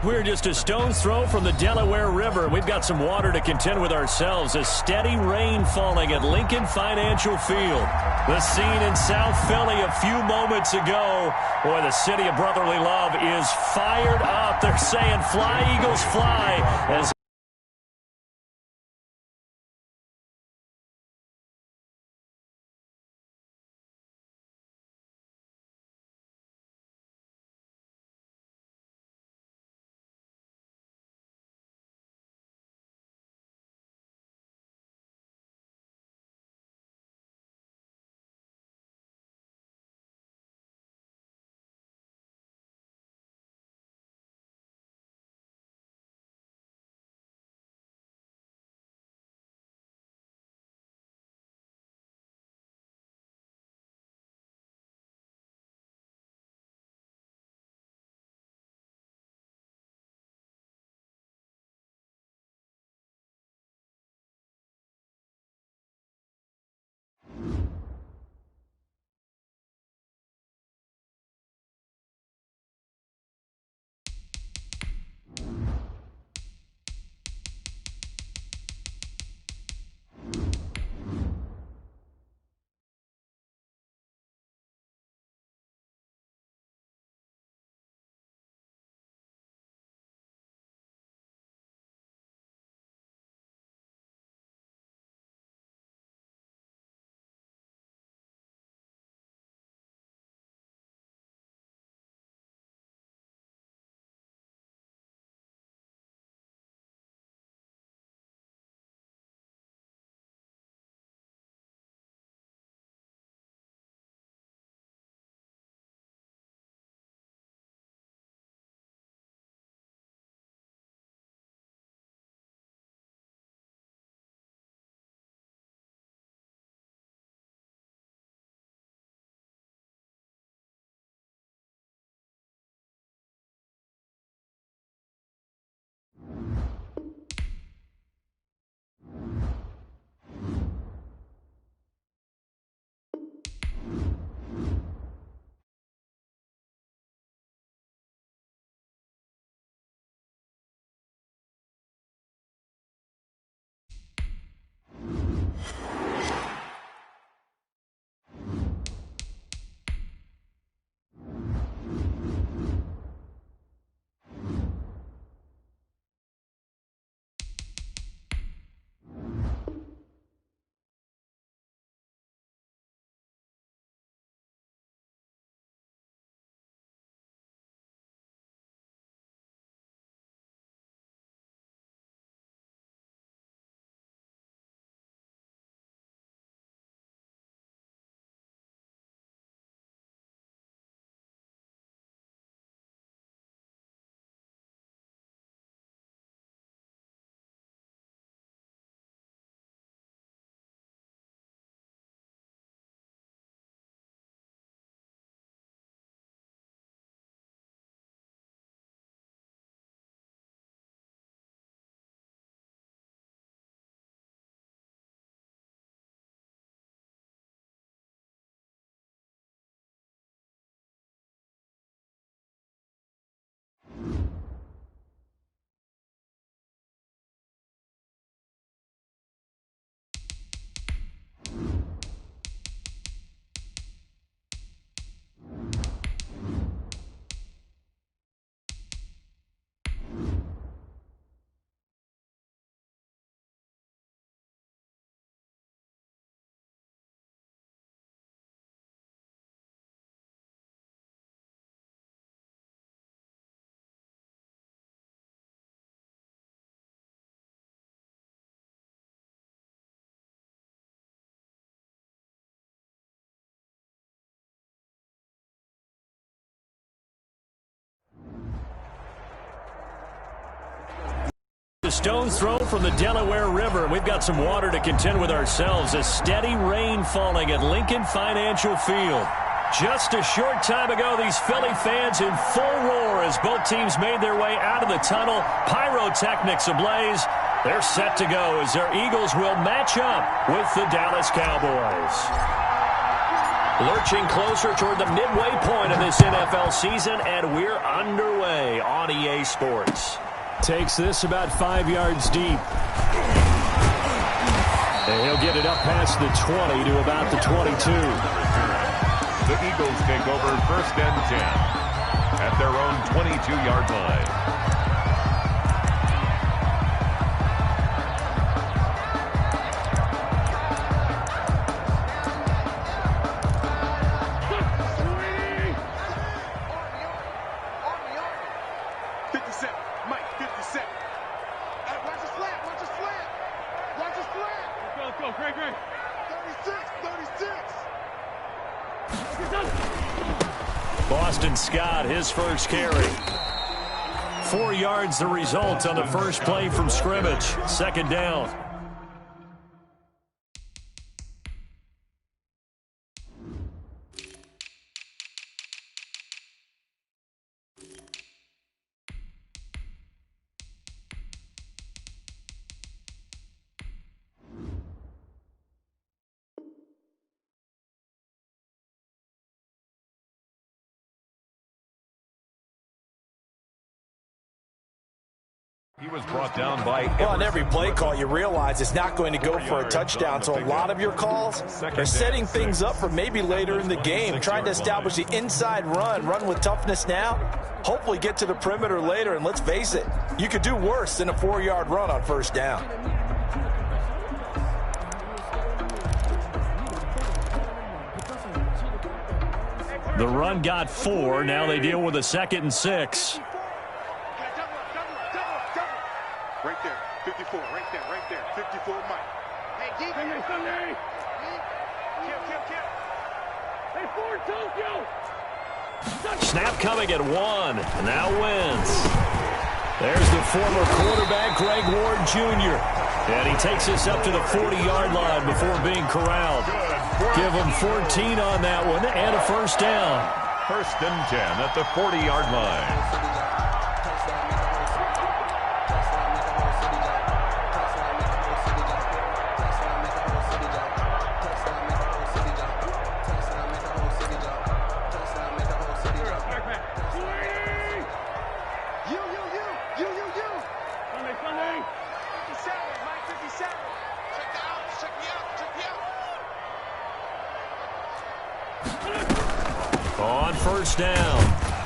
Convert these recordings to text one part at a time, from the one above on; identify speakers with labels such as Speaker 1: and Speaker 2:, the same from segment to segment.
Speaker 1: We're just a stone's throw from the Delaware River. We've got some water to contend with ourselves. A steady rain falling at Lincoln Financial Field. The scene in South Philly a few moments ago. Boy, the city of brotherly love is fired up. They're saying, "Fly, Eagles, fly," as a stone's throw from the Delaware River. We've got some water to contend with ourselves. A steady rain falling at Lincoln Financial Field. Just a short time ago, these Philly fans in full roar as both teams made their way out of the tunnel. Pyrotechnics ablaze. They're set to go as their Eagles will match up with the Dallas Cowboys. Lurching closer toward the midway point of this NFL season, and we're underway on EA Sports. Takes this about 5 yards deep. And he'll get it up past the 20 to about the 22.
Speaker 2: The Eagles take over 1st and 10 at their own 22-yard line.
Speaker 1: Boston Scott, his first carry. 4 yards the result on the first play from scrimmage. 2nd down.
Speaker 2: He was brought down by...
Speaker 3: Well, on every play call, you realize it's not going to go for a touchdown. So a lot of your calls are setting things up for maybe later in the game, trying to establish the inside run with toughness now, hopefully get to the perimeter later. And let's face it, you could do worse than a 4-yard run on 1st down.
Speaker 1: The run got 4. Now they deal with a 2nd and 6.
Speaker 4: Right there, 54, right there, 54, Mike. Hey, deep. Sunday. Kill. Hey, Ford, Tokyo.
Speaker 1: Snap coming at 1. Now Wentz. There's the former quarterback, Greg Ward Jr. And he takes us up to the 40-yard line before being corralled. Give him 14 on that one and a 1st down.
Speaker 2: 1st and 10 at the 40-yard line.
Speaker 1: On 1st down,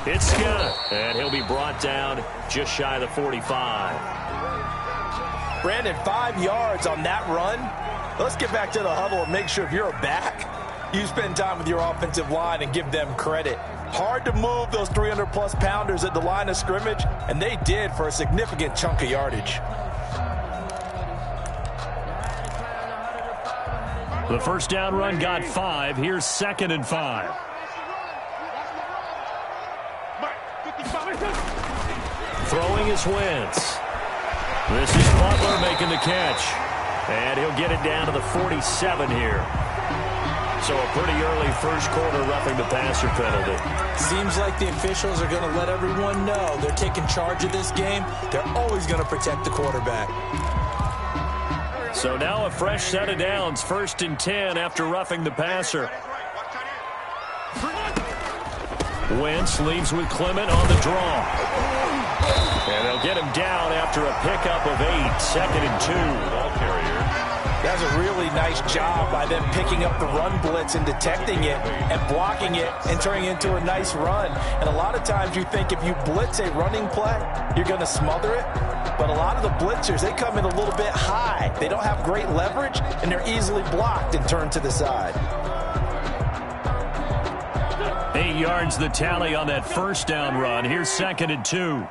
Speaker 1: it's Scott, and he'll be brought down just shy of the 45.
Speaker 3: Brandon, 5 yards on that run. Let's get back to the huddle and make sure if you're a back, you spend time with your offensive line and give them credit. Hard to move those 300-plus pounders at the line of scrimmage, and they did for a significant chunk of yardage.
Speaker 1: The 1st down run got 5. Here's 2nd and 5. Throwing is Wentz. This is Butler making the catch. And he'll get it down to the 47 here. So a pretty early 1st quarter roughing the passer penalty.
Speaker 3: Seems like the officials are going to let everyone know they're taking charge of this game. They're always going to protect the quarterback.
Speaker 1: So now a fresh set of downs. 1st and 10 after roughing the passer. Wentz leaves with Clement on the draw. And they'll get him down after a pickup of 8. 2nd and 2.
Speaker 2: Ball carrier.
Speaker 3: That's a really nice job by them picking up the run blitz and detecting it and blocking it and turning it into a nice run. And a lot of times you think if you blitz a running play, you're going to smother it. But a lot of the blitzers, they come in a little bit high. They don't have great leverage, and they're easily blocked and turned to the side.
Speaker 1: 8 yards the tally on that 1st down run. Here's 2nd and 2.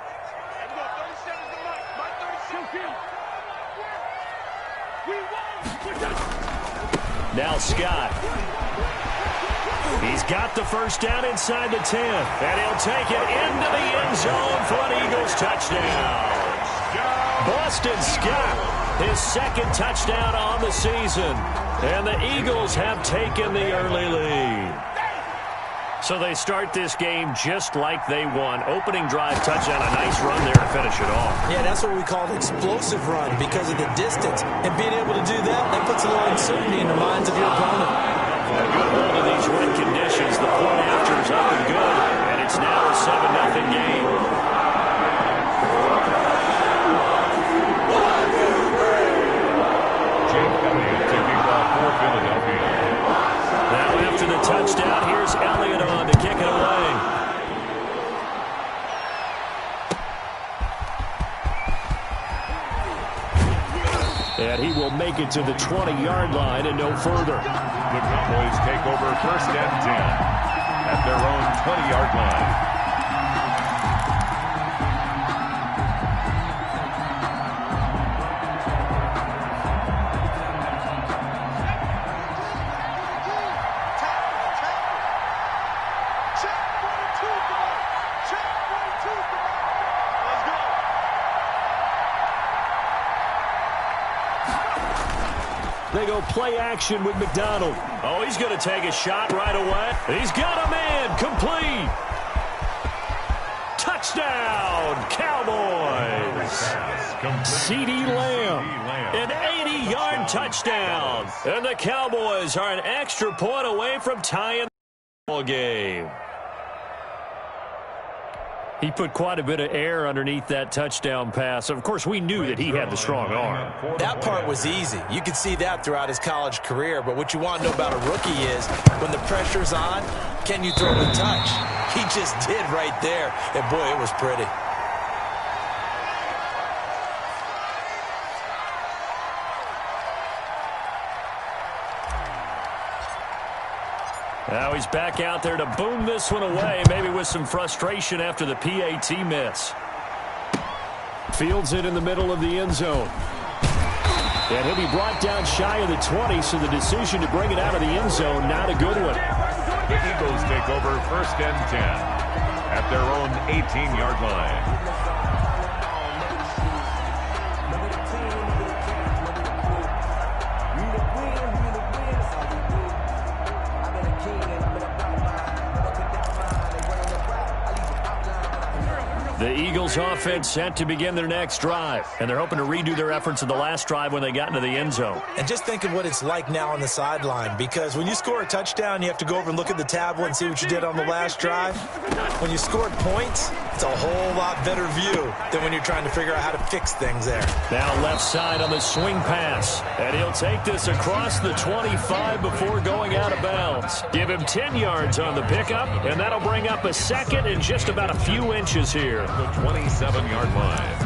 Speaker 1: Now Scott. He's got the 1st down inside the 10. And he'll take it into the end zone for an Eagles touchdown. Boston Scott, his 2nd touchdown on the season. And the Eagles have taken the early lead. So they start this game just like they won. Opening drive touchdown, a nice run there to finish it off.
Speaker 3: Yeah, that's what we call an explosive run because of the distance. And being able to do that puts a little uncertainty in the minds of your opponent.
Speaker 1: A good hold of these wet conditions. possessions. The point after is up and good, and it's now a 7-0 game.
Speaker 2: For Philadelphia.
Speaker 1: Now after the touchdown, here's Elliott on to kick it away. And he will make it to the 20-yard line and no further.
Speaker 2: The Cowboys take over 1st and 10 at their own 20-yard line.
Speaker 1: They go play action with McDonald. Oh, he's going to take a shot right away. He's got a man. Complete. Touchdown, Cowboys. CeeDee Lamb. An 80-yard touchdown. And the Cowboys are an extra point away from tying the ball game. He put quite a bit of air underneath that touchdown pass. Of course, we knew that he had the strong arm.
Speaker 3: That part was easy. You could see that throughout his college career. But what you want to know about a rookie is when the pressure's on, can you throw the touch? He just did right there. And, boy, it was pretty.
Speaker 1: Now he's back out there to boom this one away, maybe with some frustration after the PAT miss. Fields it in the middle of the end zone. And he'll be brought down shy of the 20, so the decision to bring it out of the end zone, not a good one.
Speaker 2: The Eagles take over 1st and 10 at their own 18-yard line.
Speaker 1: The Eagles offense set to begin their next drive, and they're hoping to redo their efforts in the last drive when they got into the end zone.
Speaker 3: And just think of what it's like now on the sideline, because when you score a touchdown, you have to go over and look at the tablet and see what you did on the last drive. When you scored points, it's a whole lot better view than when you're trying to figure out how to fix things there.
Speaker 1: Now left side on the swing pass, and he'll take this across the 25 before going out of bounds. Give him 10 yards on the pickup, and that'll bring up a second and just about a few inches here.
Speaker 2: The 27-yard line.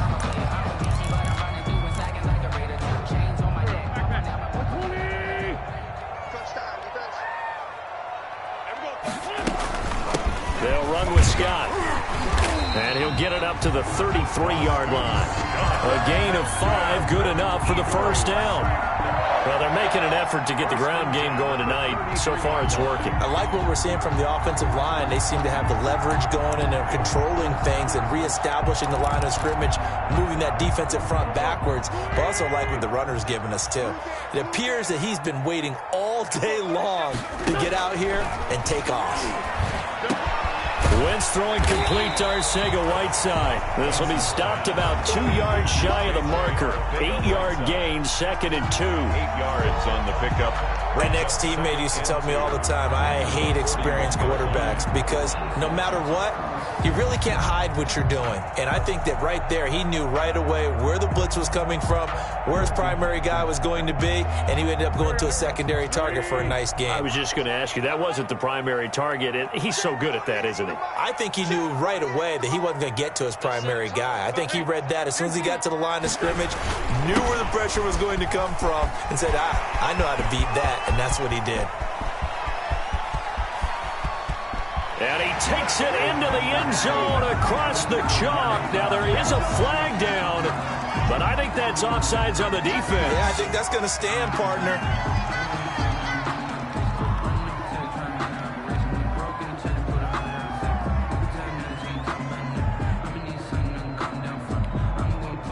Speaker 1: They'll run with Scott. And he'll get it up to the 33-yard line. A gain of 5, good enough for the first down. Well, they're making an effort to get the ground game going tonight. So far, it's working.
Speaker 3: I like what we're seeing from the offensive line. They seem to have the leverage going, and they're controlling things and reestablishing the line of scrimmage, moving that defensive front backwards. But also like what the runner's giving us, too. It appears that he's been waiting all day long to get out here and take off.
Speaker 1: Wentz throwing complete to Arcega-Whiteside. This will be stopped about 2 yards shy of the marker. 8-yard gain, 2nd and 2.
Speaker 2: 8 yards on the pickup.
Speaker 3: My next teammate used to tell me all the time, I hate experienced quarterbacks because no matter what, you really can't hide what you're doing. And I think that right there, he knew right away where the blitz was coming from, where his primary guy was going to be, and he ended up going to a secondary target for a nice game.
Speaker 1: I was just going to ask you, that wasn't the primary target. He's so good at that, isn't he?
Speaker 3: I think he knew right away that he wasn't going to get to his primary guy. I think he read that as soon as he got to the line of scrimmage, knew where the pressure was going to come from, and said, I know how to beat that, and that's what he did.
Speaker 1: And he takes it into the end zone across the chalk. Now there is a flag down, but I think that's offsides on the defense.
Speaker 3: Yeah, I think that's going to stand, partner.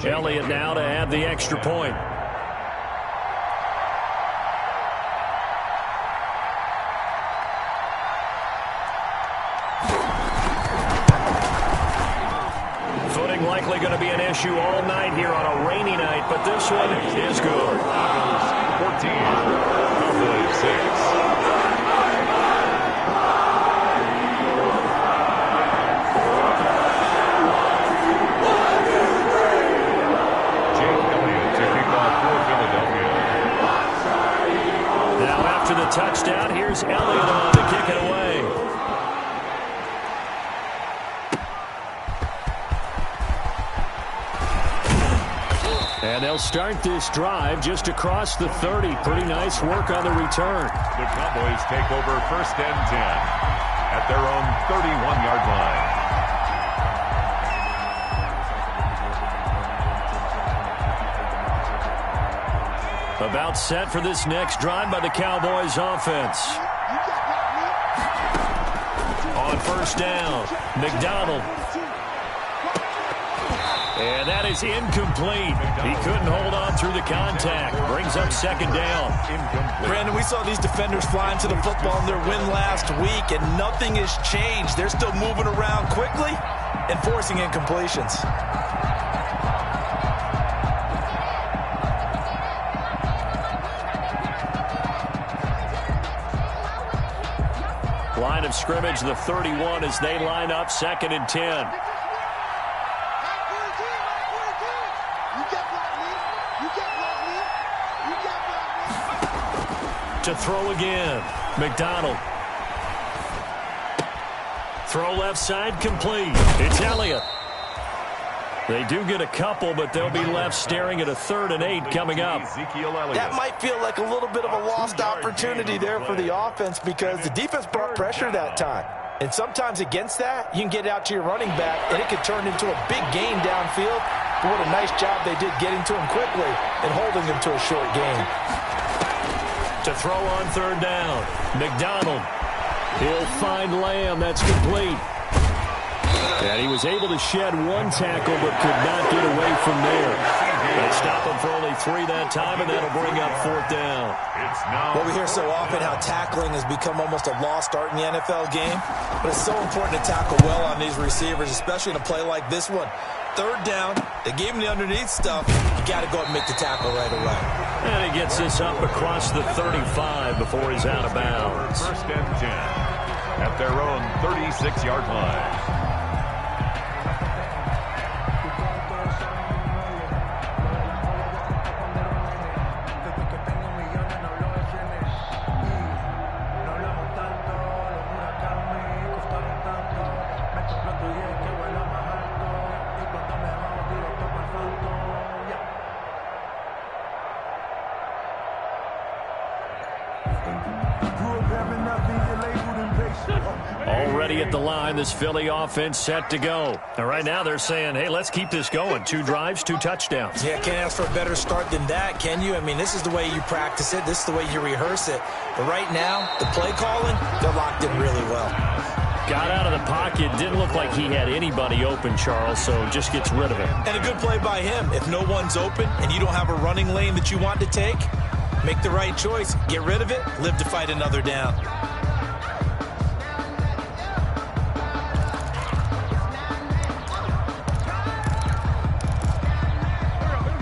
Speaker 1: Elliott now to add the extra point. Footing likely going to be an issue all night here on a rainy night, but this one is good.
Speaker 2: 14, Cowboys 6.
Speaker 1: Here's Elliott on to kick it away. And they'll start this drive just across the 30. Pretty nice work on the return.
Speaker 2: The Cowboys take over 1st and 10 at their own 31-yard line.
Speaker 1: About set for this next drive by the Cowboys offense. On 1st down, McDonald. And that is incomplete. He couldn't hold on through the contact. Brings up 2nd down.
Speaker 3: Brandon, we saw these defenders flying to the football in their win last week, and nothing has changed. They're still moving around quickly and forcing incompletions.
Speaker 1: Line of scrimmage, the 31 as they line up 2nd and 10. To throw again, McDonald. Throw left side, complete. It's Elliott. They do get a couple, but they'll be left staring at a 3rd and 8 coming up.
Speaker 3: That might feel like a little bit of a lost opportunity there for the offense because the defense brought pressure that time. And sometimes against that, you can get out to your running back, and it could turn into a big gain downfield. But what a nice job they did getting to him quickly and holding him to a short gain.
Speaker 1: To throw on 3rd down, McDonald. He'll find Lamb. That's complete. And he was able to shed 1 tackle but could not get away from there. They stop him for only 3 that time, and that'll bring up 4th down.
Speaker 3: Well, we hear so often how tackling has become almost a lost art in the NFL game, but it's so important to tackle well on these receivers, especially in a play like this one. 3rd down, they gave him the underneath stuff. You got to go and make the tackle right away.
Speaker 1: And he gets this up across the 35 before he's out of bounds.
Speaker 2: 1st and 10 at their own 36-yard line.
Speaker 1: Already at the line, this Philly offense set to go. And right now they're saying, hey, let's keep this going. 2 drives, 2 touchdowns.
Speaker 3: Yeah, can't ask for a better start than that, can you? I mean, this is the way you practice it. This is the way you rehearse it. But right now, the play calling, they're locked in really well.
Speaker 1: Got out of the pocket. Didn't look like he had anybody open, Charles, so just gets rid of it.
Speaker 3: And a good play by him. If no one's open and you don't have a running lane that you want to take, make the right choice. Get rid of it. Live to fight another down.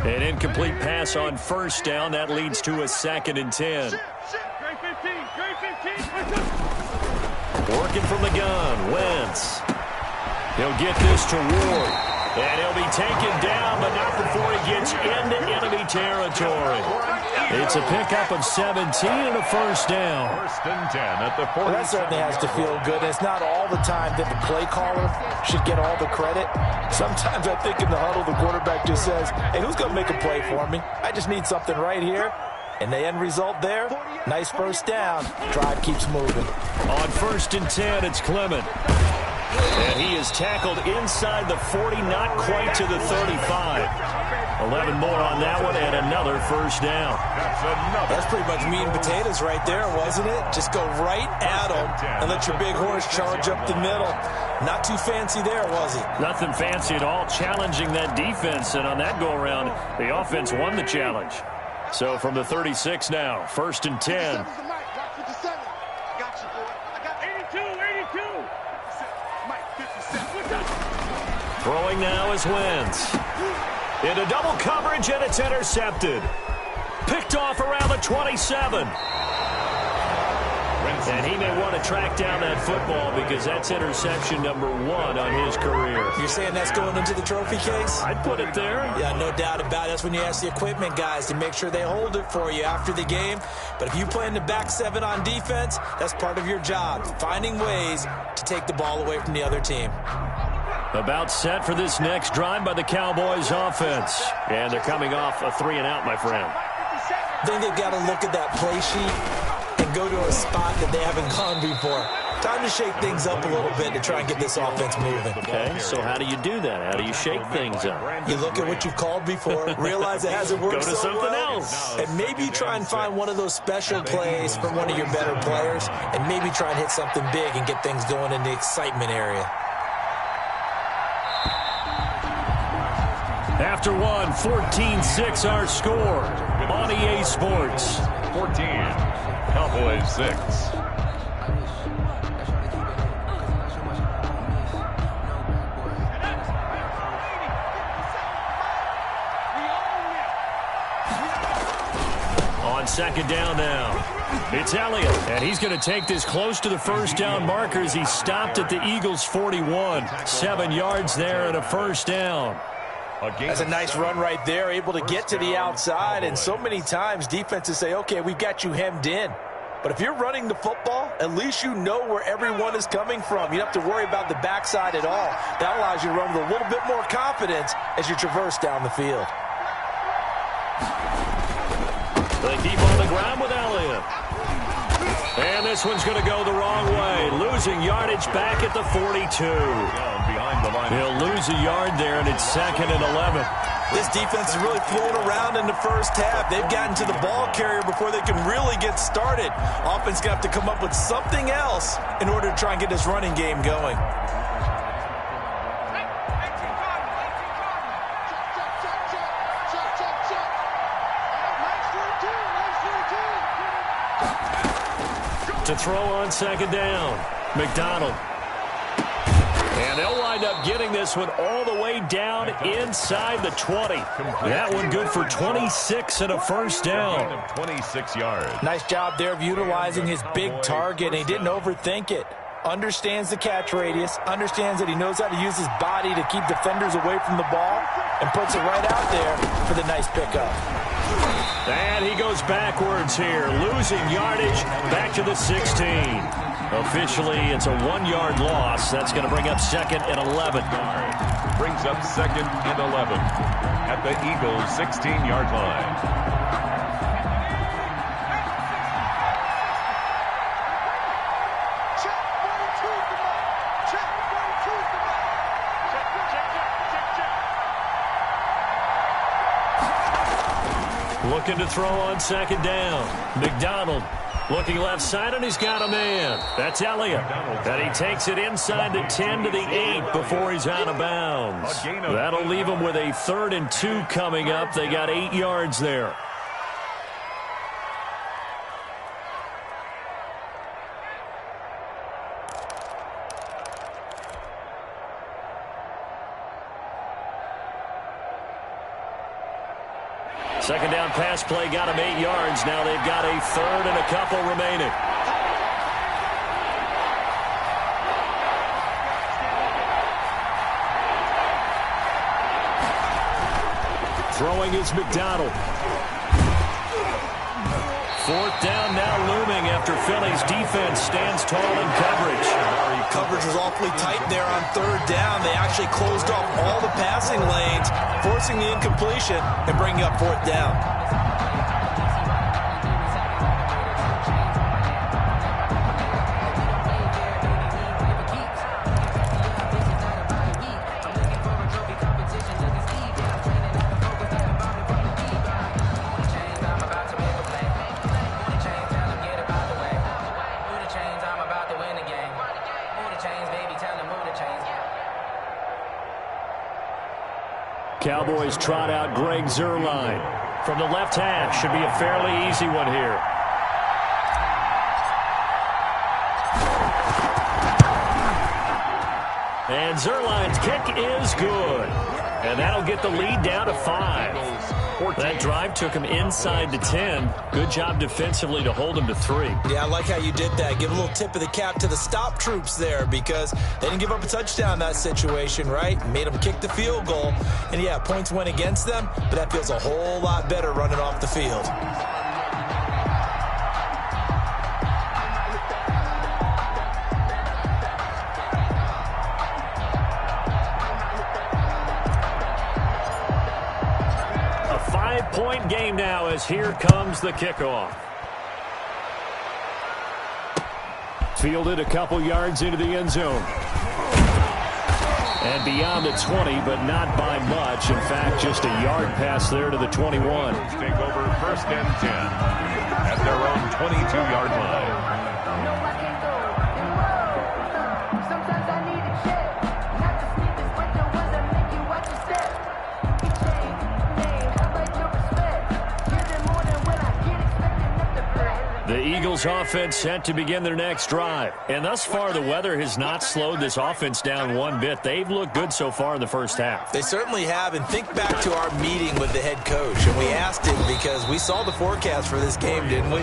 Speaker 1: An incomplete pass on 1st down. That leads to a 2nd and 10. Working from the gun, Wentz. He'll get this to Ward. And he'll be taken down, but not before he gets into enemy territory. It's a pickup of 17 and a 1st down.
Speaker 2: 1st and 10 at the 40.
Speaker 3: Well, that certainly has to feel good. It's not all the time that the play caller should get all the credit. Sometimes I think in the huddle, the quarterback just says, hey, who's going to make a play for me? I just need something right here. And the end result there, nice 1st down. Drive keeps moving.
Speaker 1: On 1st and 10, it's Clement. And he is tackled inside the 40, not quite to the 35. 11 more on that one, and another 1st down.
Speaker 3: That's pretty much meat and potatoes right there, wasn't it? Just go right at him and let your big horse charge up the middle. Not too fancy there, was he?
Speaker 1: Nothing fancy at all, challenging that defense. And on that go-around, the offense won the challenge. So from the 36 now, 1st and 10. Throwing now is Wentz. Into double coverage, and it's intercepted. Picked off around the 27. And he may want to track down that football because that's interception number 1 on his career.
Speaker 3: You're saying that's going into the trophy case?
Speaker 1: I'd put it there.
Speaker 3: Yeah, no doubt about it. That's when you ask the equipment guys to make sure they hold it for you after the game. But if you play in the back 7 on defense, that's part of your job, finding ways to take the ball away from the other team.
Speaker 1: About set for this next drive by the Cowboys offense. And they're coming off a 3-and-out, my friend.
Speaker 3: I think they've got to look at that play sheet and go to a spot that they haven't gone before. Time to shake things up a little bit to try and get this offense moving.
Speaker 1: Okay, so how do you do that? How do you shake things up?
Speaker 3: You look at what you've called before, realize it hasn't worked
Speaker 1: Go to
Speaker 3: so
Speaker 1: something
Speaker 3: well,
Speaker 1: else.
Speaker 3: and maybe try and find one of those special plays from one of your better players, and maybe try and hit something big and get things going in the excitement area.
Speaker 1: After one, 14-6 our score on EA Sports.
Speaker 2: 14, Cowboys 6.
Speaker 1: On second down now. It's Elliott, and he's going to take this close to the first down markers. He stopped at the Eagles' 41. 7 yards there and a first down.
Speaker 3: That's a nice run right there, able to get to the outside, and so many times defenses say, okay, we've got you hemmed in. But if you're running the football, at least you know where everyone is coming from. You don't have to worry about the backside at all. That allows you to run with a little bit more confidence as you traverse down the field.
Speaker 1: They keep on the ground with Elliott. And this one's going to go the wrong way. Losing yardage back at the 42. He'll lose a yard there, and it's 2nd and 11.
Speaker 3: This defense is really flown around in the first half. They've gotten to the ball carrier before they can really get started. Offense going to have to come up with something else in order to try and get this running game going.
Speaker 1: To throw on second down, McDonald. And they'll wind up getting this one all the way down inside the 20. That one good for 26 and a first down.
Speaker 2: 26 yards.
Speaker 3: Nice job there of utilizing his big target, and he didn't overthink it. Understands the catch radius, understands that he knows how to use his body to keep defenders away from the ball, and puts it right out there for the nice pickup.
Speaker 1: And he goes backwards here, losing yardage back to the 16. Officially, it's a 1-yard loss. That's going to bring up 2nd and 11.
Speaker 2: Brings up 2nd and 11 at the Eagles' 16-yard line.
Speaker 1: Looking to throw on second down. McDonald looking left side, and he's got a man. That's Elliott. And he takes it inside the 10 to the 8 before he's out of bounds. That'll leave him with a 3rd and 2 coming up. They got 8 yards there. Second down pass play got him 8 yards. Now they've got a 3rd and a couple remaining. Throwing is McDonald. 4th down now looming after Philly's defense stands tall in coverage.
Speaker 3: Coverage was awfully tight there on 3rd down. They actually closed off all the passing lanes, forcing the incompletion and bringing up 4th down.
Speaker 1: Cowboys trot out Greg Zuerlein from the left hash. Should be a fairly easy one here. And Zuerlein's kick is good. And that'll get the lead down to 5. That drive took him inside the 10. Good job defensively to hold him to 3.
Speaker 3: Yeah, I like how you did that. Give a little tip of the cap to the stop troops there because they didn't give up a touchdown in that situation, right? Made them kick the field goal. And, yeah, points went against them, but that feels a whole lot better running off the field.
Speaker 1: Point game now as here comes the kickoff. Fielded a couple yards into the end zone. And beyond the 20, but not by much. In fact, just a yard pass there to the 21.
Speaker 2: Take over first and 10 at their own 22-yard line.
Speaker 1: The Eagles offense set to begin their next drive. And thus far, the weather has not slowed this offense down one bit. They've looked good so far in the first half.
Speaker 3: They certainly have. And think back to our meeting with the head coach. And we asked him because we saw the forecast for this game, didn't we?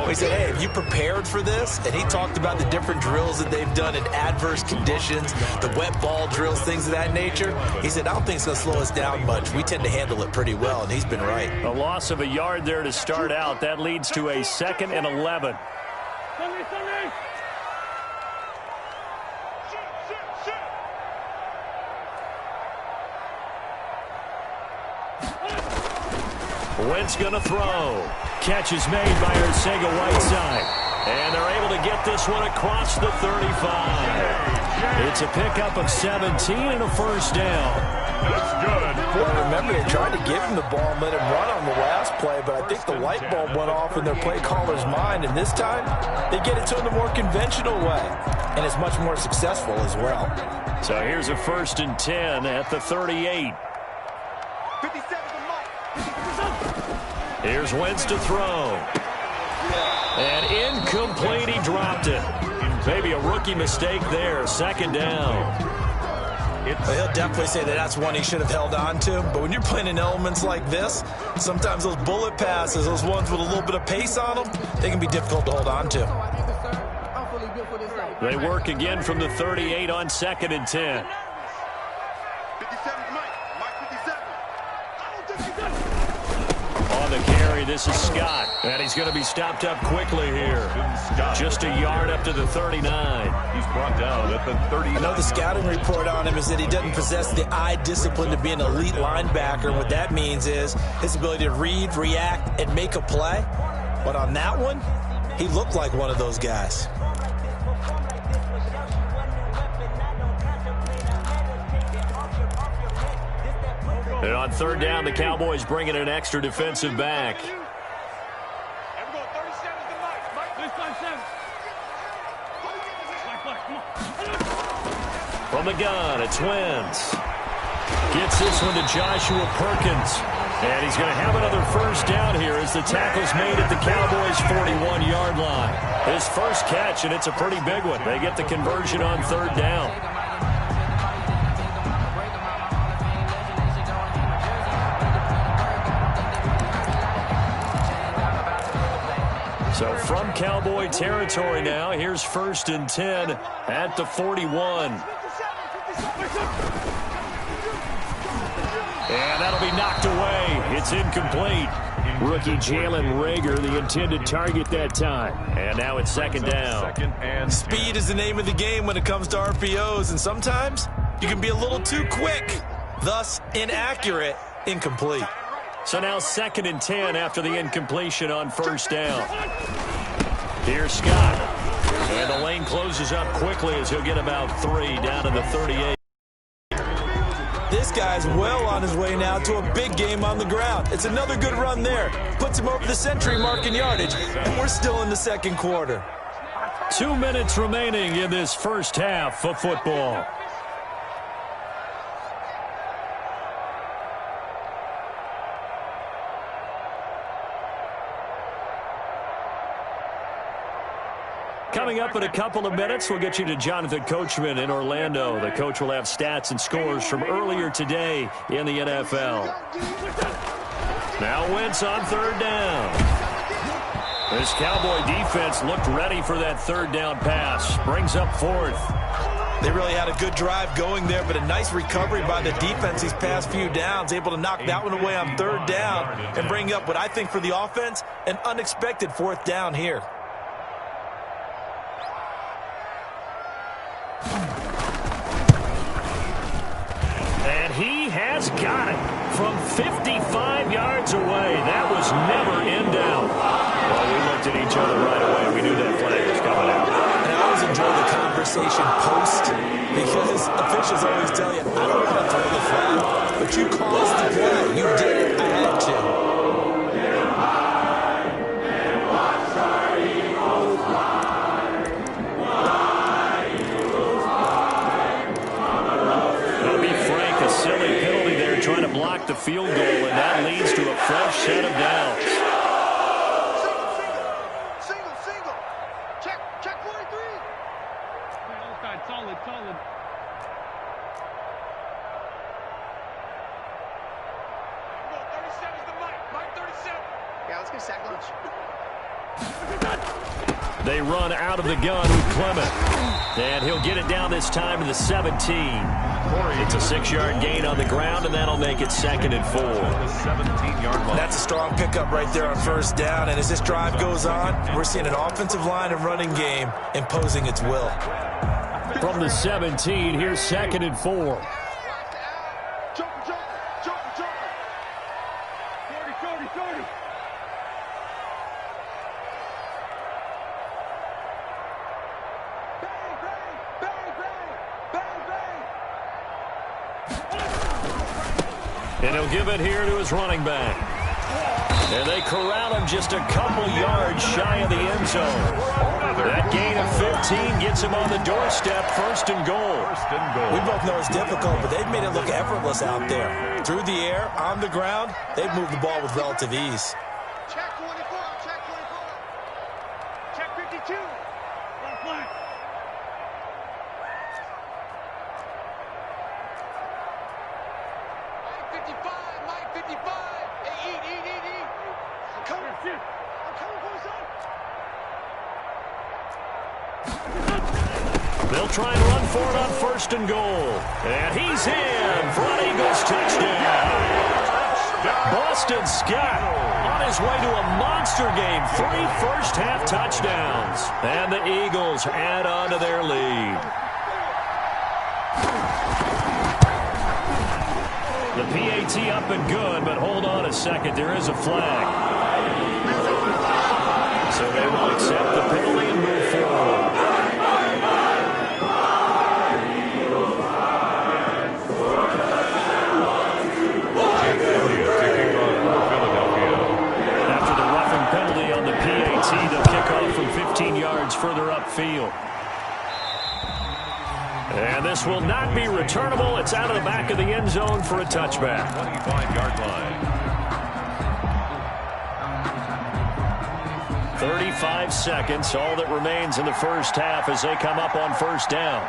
Speaker 3: We said, hey, have you prepared for this? And he talked about the different drills that they've done in adverse conditions, the wet ball drills, things of that nature. He said, I don't think it's going to slow us down much. We tend to handle it pretty well, and he's been right.
Speaker 1: A loss of a yard there to start out. That leads to a 2nd and 11. Wentz going to throw. Catch is made by Arcega-Whiteside. And they're able to get this one across the 35. It's a pickup of 17 and a first down.
Speaker 2: That's good.
Speaker 3: Well, remember, they tried to give him the ball and let him run on the last play, but I think the light bulb went off in their play caller's mind, and this time they get it to him the more conventional way, and it's much more successful as well.
Speaker 1: So here's a 1st and 10 at the 38.
Speaker 4: 57 to Mike.
Speaker 1: Here's Wentz to throw. And incomplete, he dropped it. Maybe a rookie mistake there, 2nd down.
Speaker 3: He'll definitely say that that's one he should have held on to. But when you're playing in elements like this, sometimes those bullet passes, those ones with a little bit of pace on them, they can be difficult to hold on to.
Speaker 1: They work again from the 38 on 2nd and 10.
Speaker 4: 57 Mike. Mike 57.
Speaker 1: On the carry, this is Scott. And he's going to be stopped up quickly here. Just a yard up to the 39.
Speaker 2: He's brought down at the 39.
Speaker 3: I know the scouting report on him is that he doesn't possess the eye discipline to be an elite linebacker. And what that means is his ability to read, react, and make a play. But on that one, he looked like one of those guys.
Speaker 1: And on 3rd down, the Cowboys bring in an extra defensive back. From the gun, it's Wentz. Gets this one to Joshua Perkins. And he's going to have another first down here as the tackle's made at the Cowboys' 41-yard line. His first catch, and it's a pretty big one. They get the conversion on 3rd down. So from Cowboy territory now, here's 1st and 10 at the 41. And that'll be knocked away. It's incomplete. Rookie Jalen Reagor, the intended target that time. And now it's 2nd down.
Speaker 3: Speed is the name of the game when it comes to RPOs, and sometimes you can be a little too quick, thus inaccurate, incomplete.
Speaker 1: So now 2nd and 10 after the incompletion on 1st down. Here's Scott. And the lane closes up quickly as he'll get about 3 down to the 38.
Speaker 3: This guy's well on his way now to a big game on the ground. It's another good run there. Puts him over the century mark in yardage, and we're still in the 2nd quarter.
Speaker 1: 2 minutes remaining in this first half of football. Coming up in a couple of minutes, we'll get you to Jonathan Coachman in Orlando. The coach will have stats and scores from earlier today in the NFL. Now Wentz on third down. This Cowboy defense looked ready for that third down pass. Brings up fourth.
Speaker 3: They really had a good drive going there, but a nice recovery by the defense these past few downs, able to knock that one away on third down and bring up what I think for the offense, an unexpected fourth down here.
Speaker 1: And he has got it from 55 yards away. That was never in doubt. Well, we looked at each other right away. We knew that flag was coming out.
Speaker 3: And I always enjoy the conversation post, because officials always tell you, I don't want to throw the flag, but you caused the play. You did it. I had to.
Speaker 1: That'll be Frank, a silly penalty there trying to block the field goal, and that leads to a fresh set of downs.
Speaker 5: Solid.
Speaker 4: Yeah, let's get sack lunch.
Speaker 1: They run out of the gun with Clement. And he'll get it down this time to the 17. It's a 6-yard gain on the ground, and that'll make it 2nd and 4.
Speaker 2: The 17-yard line.
Speaker 3: That's a strong pickup right there on first down, and as this drive goes on, we're seeing an offensive line and running game imposing its will.
Speaker 1: From the 17, here's 2nd and 4.
Speaker 4: Jumper. 30.
Speaker 1: And he'll give it here to his running back. And they corral him just a couple yards shy of the end zone. That gain of 15 gets him on the doorstep, 1st and goal.
Speaker 3: We both know it's difficult, but they've made it look effortless out there. Through the air, on the ground, they've moved the ball with relative ease.
Speaker 4: Check 24. Check 52. One flag. Mike 55. Hey, eat. I'm coming for you, son.
Speaker 1: They'll try and run for it on 1st and goal. And he's in for an Eagles touchdown. Boston Scott on his way to a monster game. 3 first-half touchdowns. And the Eagles add on to their lead. The PAT up and good, but hold on a second. There is a flag. So they will accept the penalty and move forward. After the roughing penalty on the PAT, they'll kick off from 15 yards further upfield. And this will not be returnable. It's out of the back of the end zone for a touchback.
Speaker 2: 25-yard line.
Speaker 1: 35 seconds, all that remains in the first half as they come up on 1st down.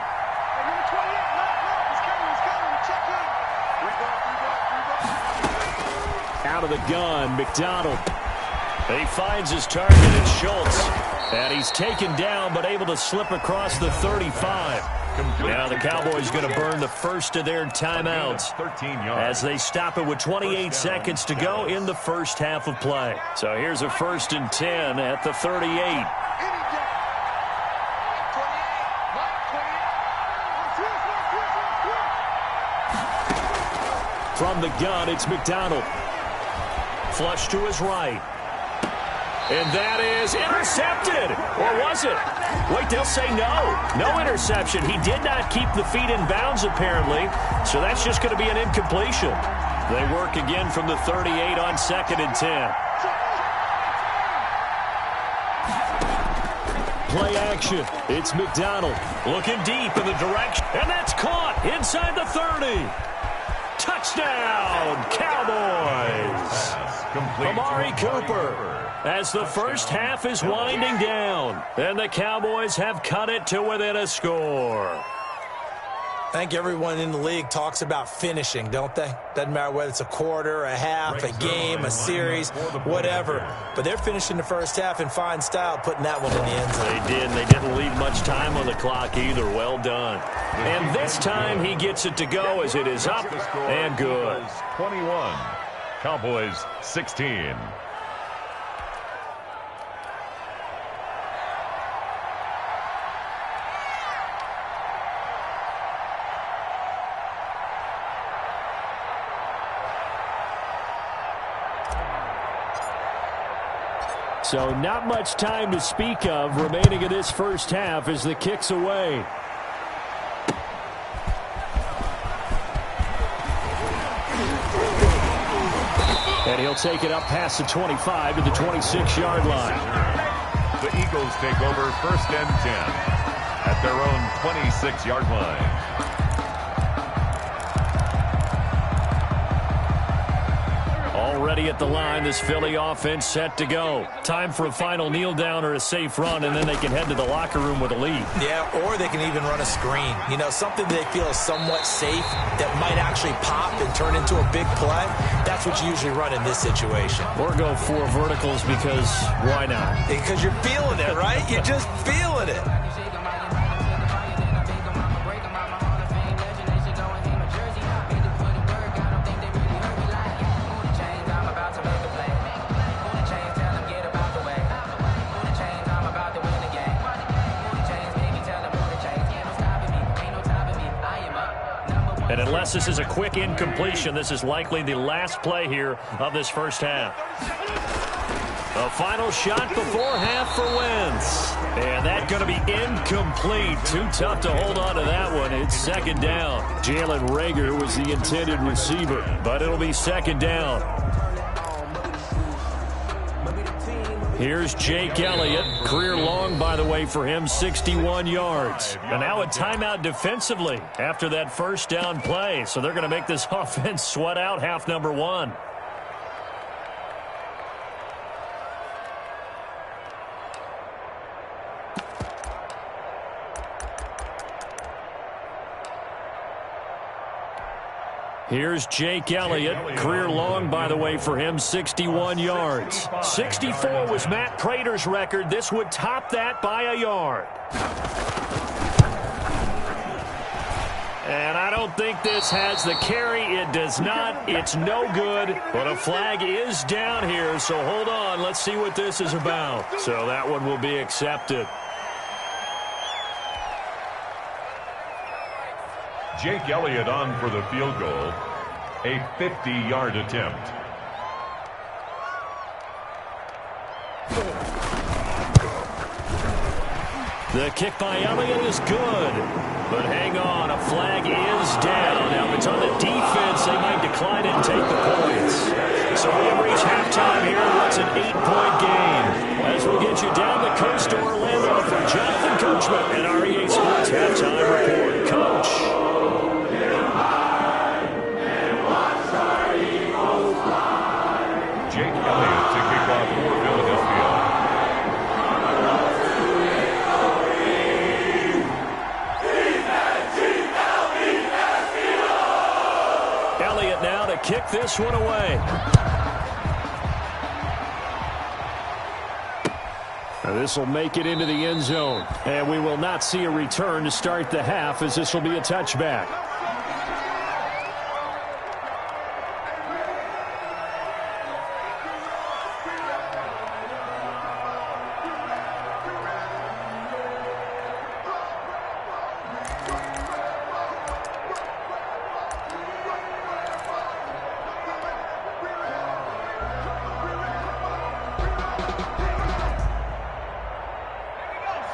Speaker 1: Out of the gun, McDonald. He finds his target, it's Schultz. And he's taken down, but able to slip across the 35. Now the Cowboys going to burn the first of their timeouts as they stop it with 28 seconds to go in the first half of play. So here's a 1st and 10 at the 38. From the gun, it's McDonald. Flush to his right. And that is intercepted. Or was it? Wait, they'll say no. No interception. He did not keep the feet in bounds, apparently. So that's just going to be an incompletion. They work again from the 38 on 2nd and 10. Play action. It's McDonald looking deep in the direction. And that's caught inside the 30. Touchdown, Cowboys. Amari Cooper. As the first half is winding down, and the Cowboys have cut it to within a score.
Speaker 3: I think everyone in the league talks about finishing, don't they? Doesn't matter whether it's a quarter, a half, a game, a series, whatever. But they're finishing the first half in fine style, putting that one in the end zone.
Speaker 1: They did. They didn't leave much time on the clock either. Well done. And this time he gets it to go as it is up and good.
Speaker 2: 21. Cowboys 16.
Speaker 1: So not much time to speak of remaining in this first half as the kick's away. And he'll take it up past the 25 to the 26-yard line.
Speaker 2: The Eagles take over 1st and 10 at their own 26-yard line.
Speaker 1: Already at the line, this Philly offense set to go. Time for a final kneel down or a safe run, and then they can head to the locker room with a lead.
Speaker 3: Yeah, or they can even run a screen. You know, something they feel is somewhat safe that might actually pop and turn into a big play. That's what you usually run in this situation.
Speaker 1: Or go 4 verticals because why not?
Speaker 3: Because you're feeling it, right? You're just feeling it.
Speaker 1: And unless this is a quick incompletion, this is likely the last play here of this first half. A final shot before half for Wentz. And that's going to be incomplete. Too tough to hold on to that one. It's 2nd down. Jalen Reagor was the intended receiver, but it'll be 2nd down. Here's Jake Elliott. Career long, by the way, for him, 61 yards. And now a timeout defensively after that first down play. So they're going to make this offense sweat out half number 1. Here's Jake Elliott. Career long, by the way, for him, 61 yards. 64 was Matt Prater's record. This would top that by a yard. And I don't think this has the carry. It does not. It's no good. But a flag is down here, so hold on. Let's see what this is about. So that one will be accepted.
Speaker 2: Jake Elliott on for the field goal, a 50-yard attempt.
Speaker 1: The kick by Elliott is good. But hang on, a flag is down. Now, if it's on the defense, they might decline it and take the points. So we have reached halftime here. It's an 8-point game. As we get you down the coast to Orlando for Jonathan Coachman and our EA Sports Halftime Report. Coach.
Speaker 2: Jake Elliott to kick off for Philadelphia.
Speaker 1: Elliott now to kick this one away. Now this will make it into the end zone. And we will not see a return to start the half as this will be a touchback.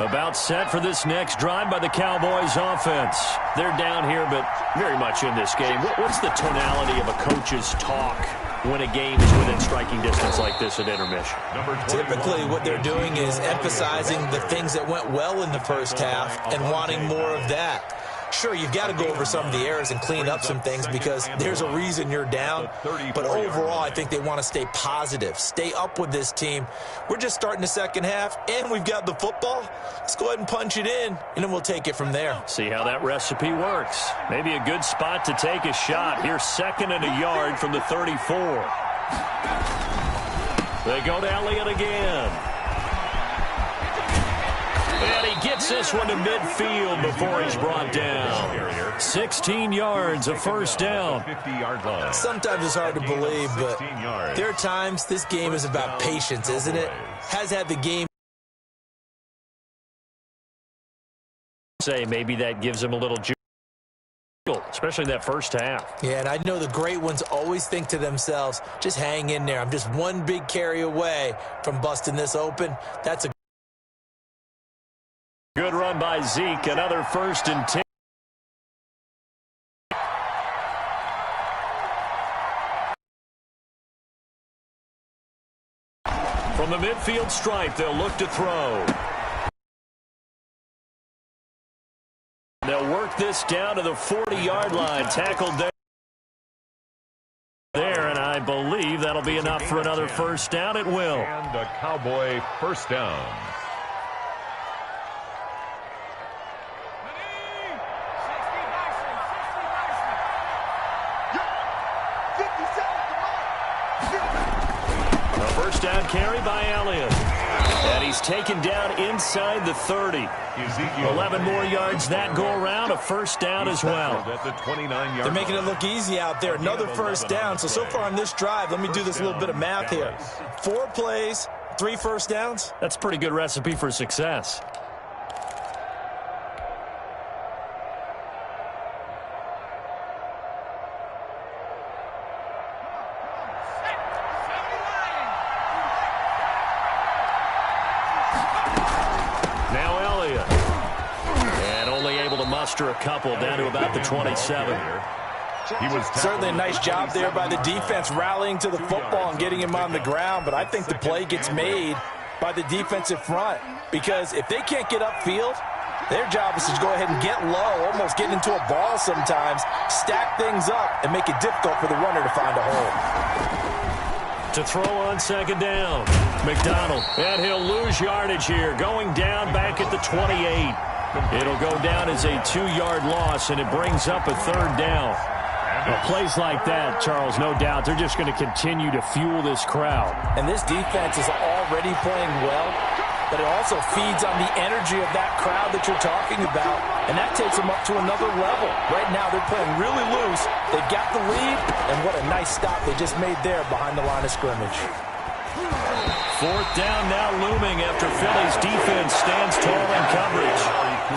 Speaker 1: About set for this next drive by the Cowboys offense. They're down here, but very much in this game. What's the tonality of a coach's talk when a game is within striking distance like this at intermission?
Speaker 3: Typically, what they're doing is emphasizing the things that went well in the first half and wanting more of that. Sure, you've got to go over some of the errors and clean up some things because there's a reason you're down. But overall, I think they want to stay positive, stay up with this team. We're just starting the second half, and we've got the football. Let's go ahead and punch it in, and then we'll take it from there.
Speaker 1: See how that recipe works. Maybe a good spot to take a shot. Here's 2nd and a yard from the 34. They go to Elliott again. And he gets this one to midfield before he's brought down. 16 yards, a first down.
Speaker 3: Sometimes it's hard to believe, but there are times this game is about patience, isn't it? Has had the game.
Speaker 1: Say maybe that gives him a little juice, especially that first half.
Speaker 3: Yeah, and I know the great ones always think to themselves, just hang in there. I'm just one big carry away from busting this open. That's a
Speaker 1: good run by Zeke. Another 1st and 10. From the midfield stripe, they'll look to throw. They'll work this down to the 40-yard line. Tackled there, and I believe that'll be enough for another first down. It will.
Speaker 2: And a Cowboy first down.
Speaker 1: First down carry by Elliott. And he's taken down inside the 30. 11 more yards that go around. A first down as well.
Speaker 3: They're making it look easy out there. Another first down. So far on this drive, let me do this little bit of math here. 4 plays, 3 first downs.
Speaker 1: That's a pretty good recipe for success. A couple down to about the 27.
Speaker 3: Certainly a nice job there by the defense rallying to the football and getting him on the ground, but I think the play gets made by the defensive front because if they can't get upfield, their job is to go ahead and get low, almost get into a ball sometimes, stack things up, and make it difficult for the runner to find a hole.
Speaker 1: To throw on 2nd down, McDonald, and he'll lose yardage here, going down back at the 28. It'll go down as a 2-yard loss, and it brings up a 3rd down. Well, plays like that, Charles, no doubt, they're just going to continue to fuel this crowd.
Speaker 3: And this defense is already playing well, but it also feeds on the energy of that crowd that you're talking about, and that takes them up to another level. Right now, they're playing really loose. They've got the lead, and what a nice stop they just made there behind the line of scrimmage.
Speaker 1: 4th down now looming after Philly's defense stands tall in coverage.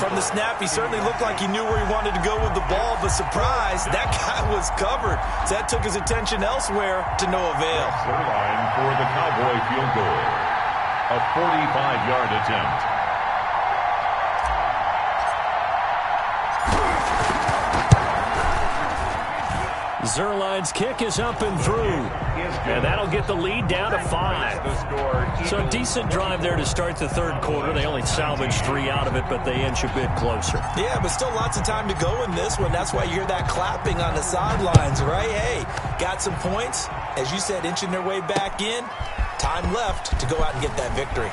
Speaker 3: From the snap, he certainly looked like he knew where he wanted to go with the ball, but surprise, that guy was covered. So that took his attention elsewhere to no avail.
Speaker 2: Line for the Cowboy field goal. A 45-yard attempt.
Speaker 1: Zerline's kick is up and through. And that'll get the lead down to 5. So a decent drive there to start the 3rd quarter. They only salvaged 3 out of it, but they inch a bit closer.
Speaker 3: Yeah, but still lots of time to go in this one. That's why you hear that clapping on the sidelines, right? Hey, got some points. As you said, inching their way back in. Time left to go out and get that victory.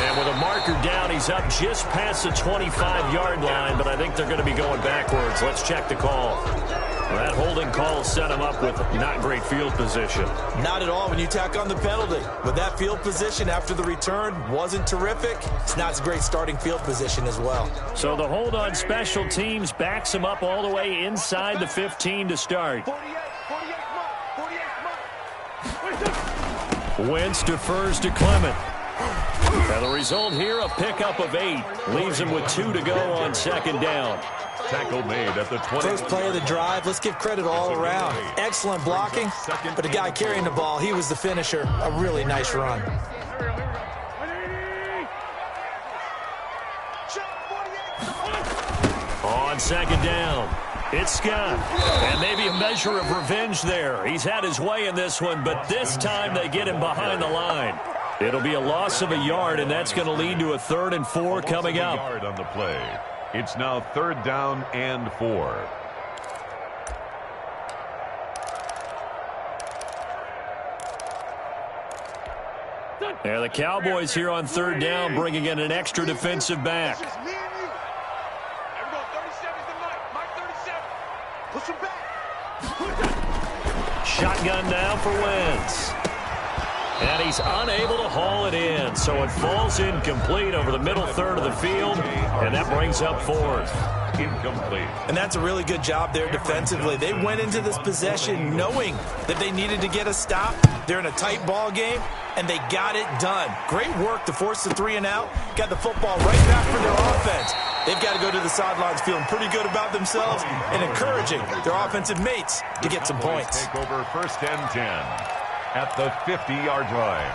Speaker 1: And with a marker down, he's up just past the 25-yard line, but I think they're going to be going backwards. Let's check the call. That holding call set him up with not great field position.
Speaker 3: Not at all when you tack on the penalty. But that field position after the return wasn't terrific. It's not a great starting field position as well.
Speaker 1: So the hold on special teams backs him up all the way inside the 15 to start. Wentz defers to Clement. And the result here, a pickup of 8. Leaves him with 2 to go on 2nd down.
Speaker 2: Tackle made at the 20.
Speaker 3: First play of the drive. Let's give credit all around. Excellent blocking, but the guy carrying the ball, he was the finisher. A really nice run.
Speaker 1: On 2nd down, it's Scott. And maybe a measure of revenge there. He's had his way in this one, but this time they get him behind the line. It'll be a loss of a yard, and that's going to lead to a 3rd and 4 coming up.
Speaker 2: On the play. It's now 3rd down and 4.
Speaker 1: And the Cowboys here on 3rd down, bringing in an extra defensive back. Shotgun down for Wentz. And he's unable to haul it in, so it falls incomplete over the middle third of the field, and that brings up 4th.
Speaker 2: Incomplete.
Speaker 3: And that's a really good job there defensively. They went into this possession knowing that they needed to get a stop. They're in a tight ball game, and they got it done. Great work to force the 3 and out. Got the football right back for their offense. They've got to go to the sidelines feeling pretty good about themselves and encouraging their offensive mates to get some points.
Speaker 2: Take over 1st and 10 at the 50-yard line.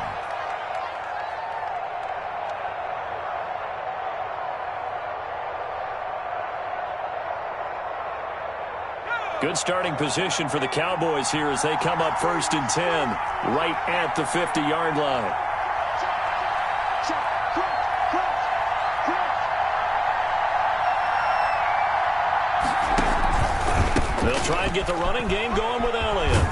Speaker 1: Good starting position for the Cowboys here as they come up 1st and 10, right at the 50-yard line. They'll try and get the running game going with Elliott.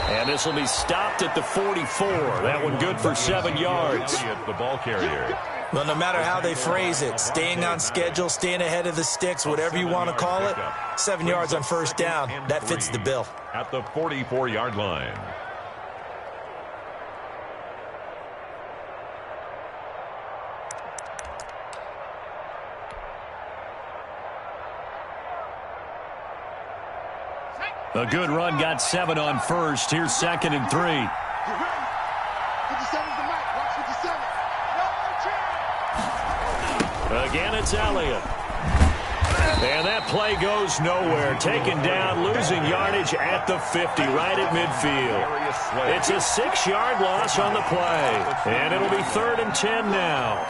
Speaker 1: And this will be stopped at the 44. That one good for 7 yards.
Speaker 2: The ball carrier.
Speaker 3: Well, no matter how they phrase it, staying on schedule, staying ahead of the sticks, whatever you want to call it, 7 yards on 1st down, that fits the bill.
Speaker 2: At the 44-yard line.
Speaker 1: A good run got 7 on 1st. Here's 2nd and 3.
Speaker 4: 57's the mic. Watch 57.
Speaker 1: Again, it's Elliott. And that play goes nowhere. Taken down, losing yardage at the 50, right at midfield. It's a 6-yard loss on the play. And it'll be 3rd and 10 now.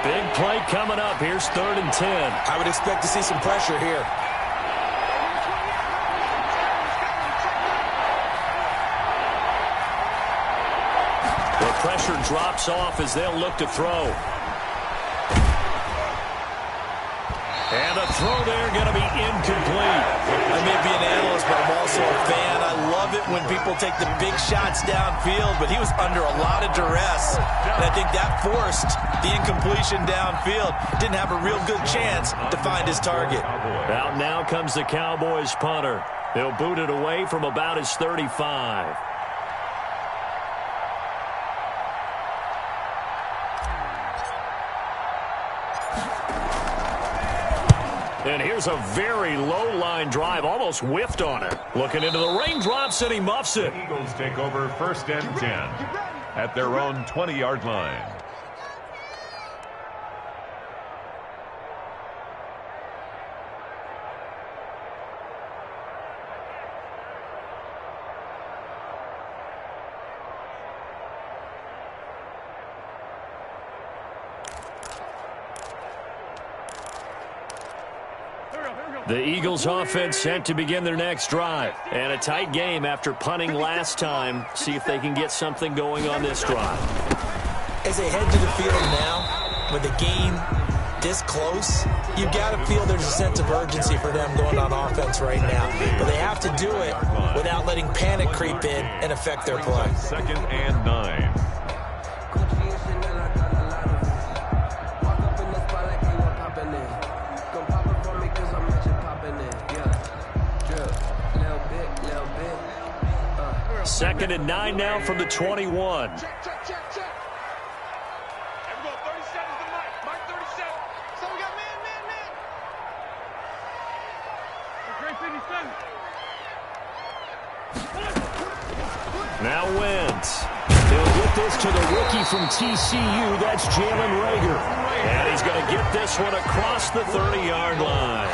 Speaker 1: Big play coming up. Here's 3rd and 10.
Speaker 3: I would expect to see some pressure here.
Speaker 1: The pressure drops off as they'll look to throw. And the throw there going to be incomplete.
Speaker 3: I may be an analyst, but I'm also a fan. I love it when people take the big shots downfield, but he was under a lot of duress. And I think that forced the incompletion downfield. Didn't have a real good chance to find his target.
Speaker 1: Out now comes the Cowboys punter. They'll boot it away from about his 35. And here's a very low-line drive, almost whiffed on it. Looking into the raindrops, and he muffs it.
Speaker 2: The Eagles take over 1st and 10 at their own 20-yard line.
Speaker 1: The Eagles offense set to begin their next drive. And a tight game after punting last time. See if they can get something going on this drive.
Speaker 3: As they head to the field now, with the game this close, you've got to feel there's a sense of urgency for them going on offense right now. But they have to do it without letting panic creep in and affect their play.
Speaker 2: 2nd and 9.
Speaker 1: Second and 9 now from the 21.
Speaker 4: Check. Everyone, 37's the mic. Mic 37. So we got man.
Speaker 5: Great 57.
Speaker 1: Now Wentz. He'll get this to the rookie from TCU. That's Jalen Reagor. And he's going to get this one across the 30-yard line.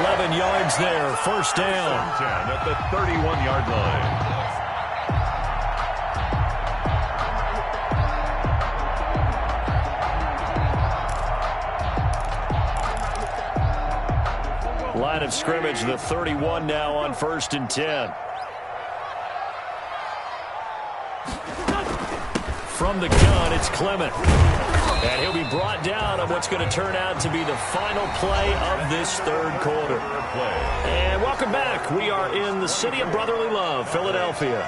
Speaker 1: 11 yards there, 1st down.
Speaker 2: 10 at the 31-yard line.
Speaker 1: Line of scrimmage, the 31 now on 1st and 10. from the gun, it's Clement. And he'll be brought down on what's going to turn out to be the final play of this third quarter. And welcome back. We are in the city of brotherly love, Philadelphia.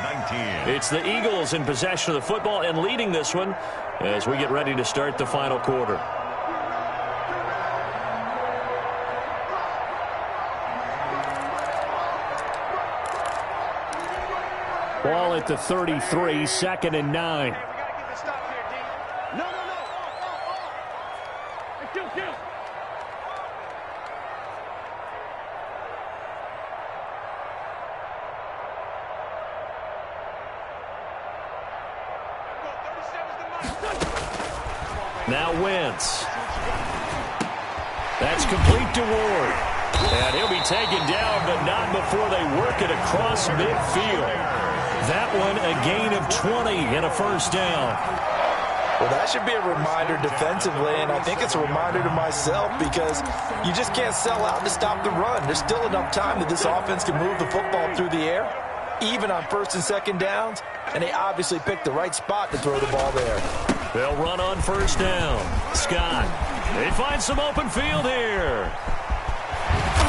Speaker 1: It's the Eagles in possession of the football and leading this one as we get ready to start the final quarter. Ball at the 33, 2nd and 9.
Speaker 4: We got to get the stop here, D. No. Hey, kill.
Speaker 1: Now Wentz. That's complete to Ward. And he'll be taken down, but not before they work it across midfield. That one a gain of 20 and a first down.
Speaker 3: Well, that should be a reminder defensively, and I think it's a reminder to myself because you just can't sell out to stop the run. There's still enough time that this offense can move the football through the air, even on 1st and 2nd downs, and they obviously picked the right spot to throw the ball there.
Speaker 1: They'll run on 1st down. Scott, they find some open field here.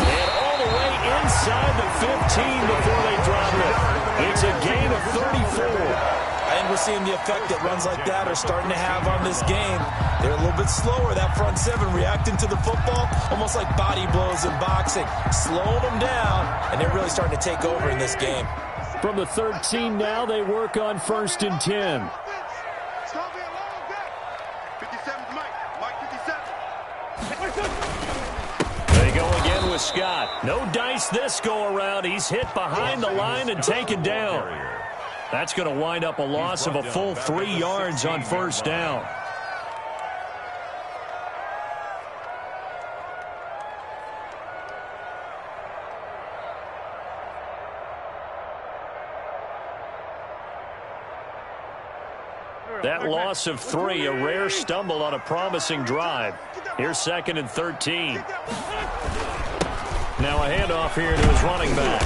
Speaker 1: And all the way inside the 15 before they drop it. It's a gain of 34.
Speaker 3: And we're seeing the effect that runs like that are starting to have on this game. They're a little bit slower, that front seven, reacting to the football, almost like body blows in boxing, slowing them down, and they're really starting to take over in this game.
Speaker 1: From the 13 now, they work on 1st and 10.
Speaker 4: Stop me along back. 57's Mike 57.
Speaker 1: They go again with Scott. No dice this go-around. He's hit behind the line and taken down. That's going to wind up a loss of a full 3 yards on 1st down. That loss of 3, a rare stumble on a promising drive. Here's 2nd and 13. Now a handoff here to his running back.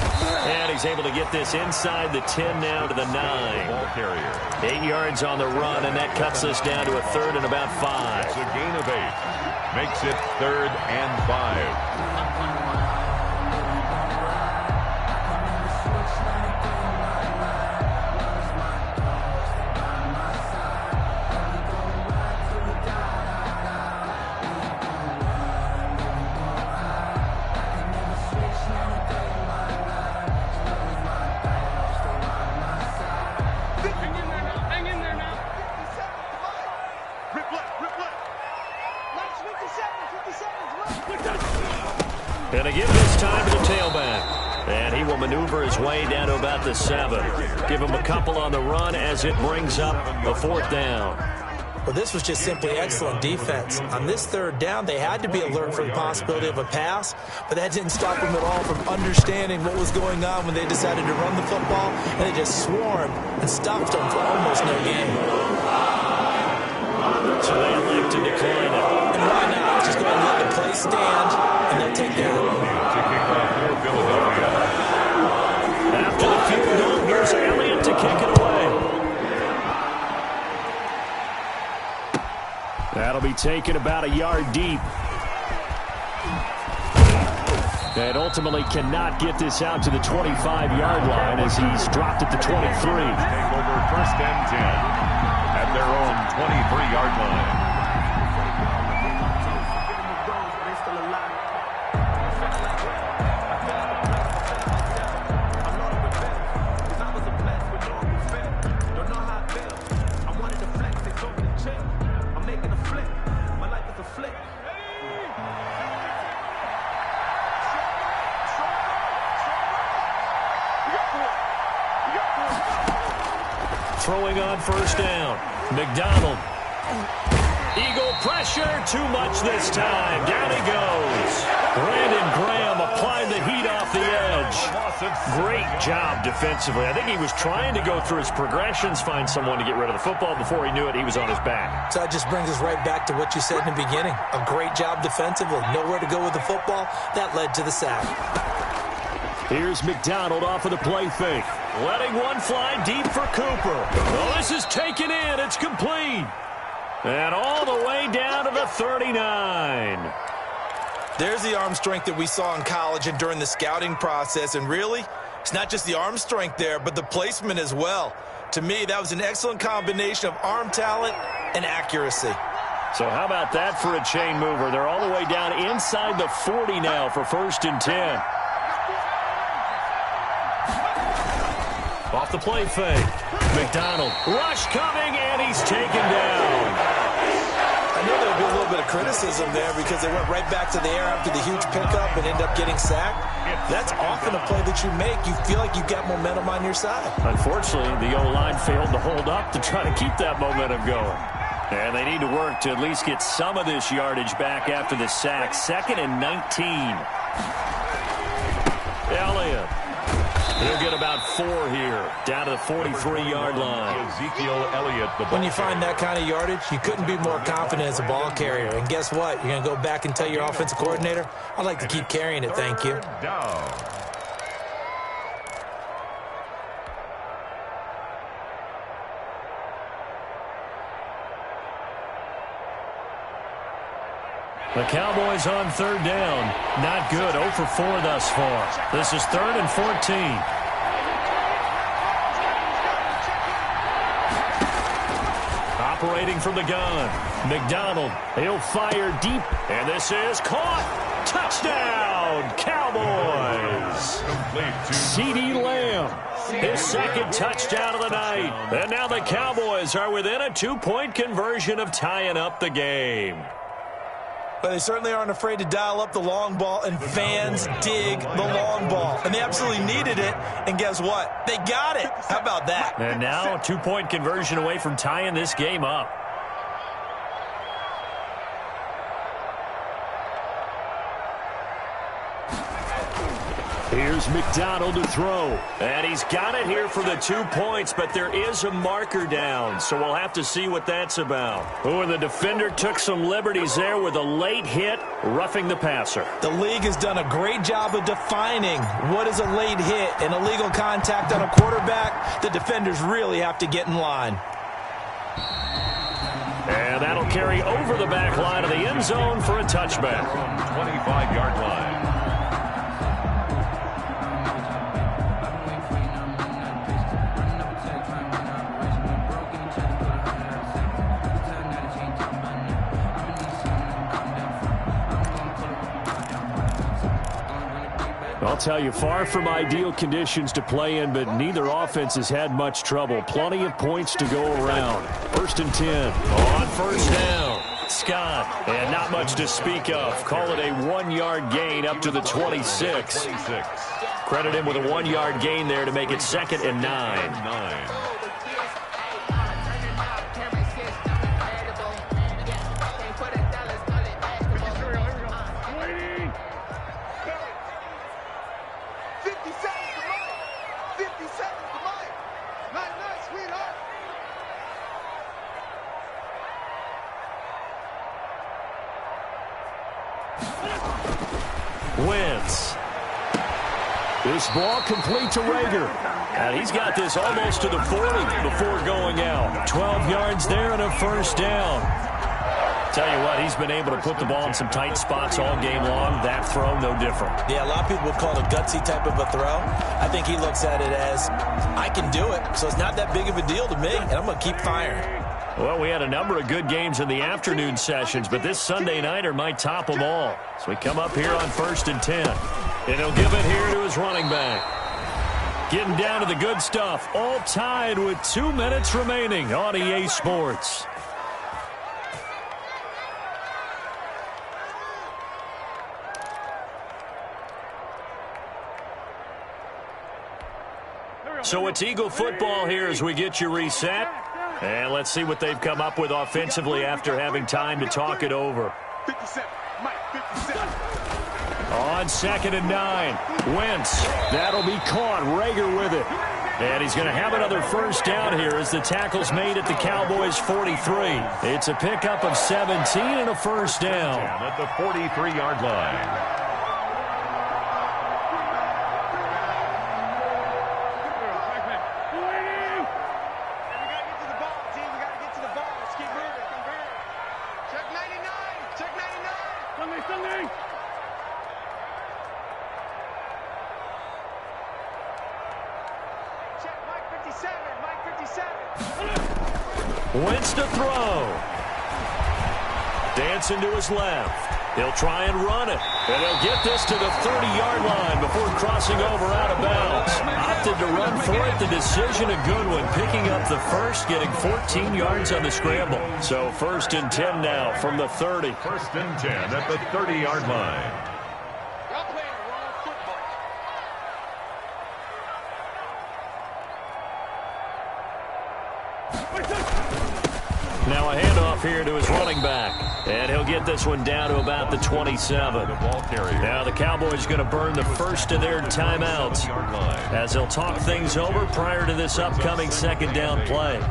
Speaker 1: And he's able to get this inside the 10 now to the 9.
Speaker 2: Ball carrier.
Speaker 1: 8 yards on the run, and that cuts us down to a 3rd and about 5.
Speaker 2: It's a gain of 8. Makes it 3rd and 5.
Speaker 1: And again this time to the tailback. And he will maneuver his way down to about the 7. Give him a couple on the run as it brings up a 4th down.
Speaker 3: Well, this was just simply excellent defense. On this 3rd down, they had to be alert for the possibility of a pass, but that didn't stop them at all from understanding what was going on when they decided to run the football, and they just swarmed and stuffed them for almost no gain.
Speaker 1: So they elect to decline it.
Speaker 3: And why not? Just go ahead and let the play stand, and they'll take care of it.
Speaker 1: After the field goal, here's Elliott to kick it away. That'll be taken about a yard deep. And ultimately cannot get this out to the 25-yard line as he's dropped at the 23.
Speaker 2: Take over 1st and 10 at their own 23-yard line.
Speaker 1: Throwing on 1st down. McDonald. Eagle pressure. Too much this time. Down he goes. Brandon Graham applied the heat off the edge. Great job defensively. I think he was trying to go through his progressions, find someone to get rid of the football. Before he knew it, he was on his back.
Speaker 3: So that just brings us right back to what you said in the beginning. A great job defensively. Nowhere to go with the football. That led to the sack.
Speaker 1: Here's McDonald off of the play fake. Letting one fly deep for Cooper. Oh, this is taken in. It's complete. And all the way down to the 39.
Speaker 3: There's the arm strength that we saw in college and during the scouting process. And really, it's not just the arm strength there, but the placement as well. To me, that was an excellent combination of arm talent and accuracy.
Speaker 1: So how about that for a chain mover? They're all the way down inside the 40 now for 1st and 10. Off the play fake. McDonald, rush coming, and he's taken down.
Speaker 3: I know there would be a little bit of criticism there because they went right back to the air after the huge pickup and end up getting sacked. That's often a play that you make. You feel like you've got momentum on your side.
Speaker 1: Unfortunately, the O-line failed to hold up to try to keep that momentum going. And they need to work to at least get some of this yardage back after the sack. 2nd and 19. Elliott. He'll get about 4 here, down to the 43-yard line.
Speaker 2: Ezekiel Elliott.
Speaker 3: When you find that kind of yardage, you couldn't be more confident as a ball carrier. And guess what? You're going to go back and tell your offensive coordinator, I'd like to keep carrying it, thank you.
Speaker 2: Down.
Speaker 1: The Cowboys on 3rd down. Not good. 0 for 4 thus far. This is 3rd and 14. Operating from the gun. McDonald. He'll fire deep. And this is caught. Touchdown, Cowboys. CeeDee Lamb. His 2nd touchdown of the night. And now the Cowboys are within a 2-point conversion of tying up the game.
Speaker 3: But they certainly aren't afraid to dial up the long ball, and fans dig the long ball. And they absolutely needed it, and guess what? They got it. How about that?
Speaker 1: And now a 2-point conversion away from tying this game up. Here's McDonald to throw. And he's got it here for the 2 points, but there is a marker down, so we'll have to see what that's about. Oh, and the defender took some liberties there with a late hit, roughing the passer.
Speaker 3: The league has done a great job of defining what is a late hit and illegal contact on a quarterback. The defenders really have to get in line.
Speaker 1: And that'll carry over the back line of the end zone for a touchback.
Speaker 2: 25-yard line.
Speaker 1: I'll tell you, far from ideal conditions to play in, but neither offense has had much trouble. Plenty of points to go around. 1st and 10. On 1st down. Scott. And not much to speak of. Call it a 1-yard gain up to the 26. Credit him with a 1-yard gain there to make it 2nd and 9. Wentz. This ball complete to Rager. And he's got this almost to the 40 before going out. 12 yards there and a 1st down. Tell you what, he's been able to put the ball in some tight spots all game long. That throw, no different.
Speaker 3: Yeah, a lot of people would call it a gutsy type of a throw. I think he looks at it as, I can do it, so it's not that big of a deal to me, and I'm going to keep firing.
Speaker 1: Well, we had a number of good games in the afternoon sessions, but this Sunday nighter might top them all. So we come up here on 1st and 10. And he'll give it here to his running back. Getting down to the good stuff. All tied with 2 minutes remaining on EA Sports. So it's Eagle football here as we get you reset. And let's see what they've come up with offensively after having time to talk it over.
Speaker 4: 57, Mike, 57.
Speaker 1: On 2nd and 9. Wentz. That'll be caught. Rager with it. And he's going to have another 1st down here as the tackle's made at the Cowboys' 43. It's a pickup of 17 and a 1st down.
Speaker 2: At the 43-yard line.
Speaker 4: 57, Mike 57.
Speaker 1: Wentz to throw. Dancing to his left. He'll try and run it. And he'll get this to the 30-yard line before crossing over out of bounds. Opted to run for it. The decision a good one. Picking up the first, getting 14 yards on the scramble. So 1st and 10 now from the 30.
Speaker 2: 1st and 10 at the 30-yard line.
Speaker 4: Y'all playing the wrong football.
Speaker 1: Now a handoff here to his running back. And he'll get this one down to about the 27. Now the Cowboys going to burn the first of their timeouts as they'll talk things over prior to this upcoming 2nd down play.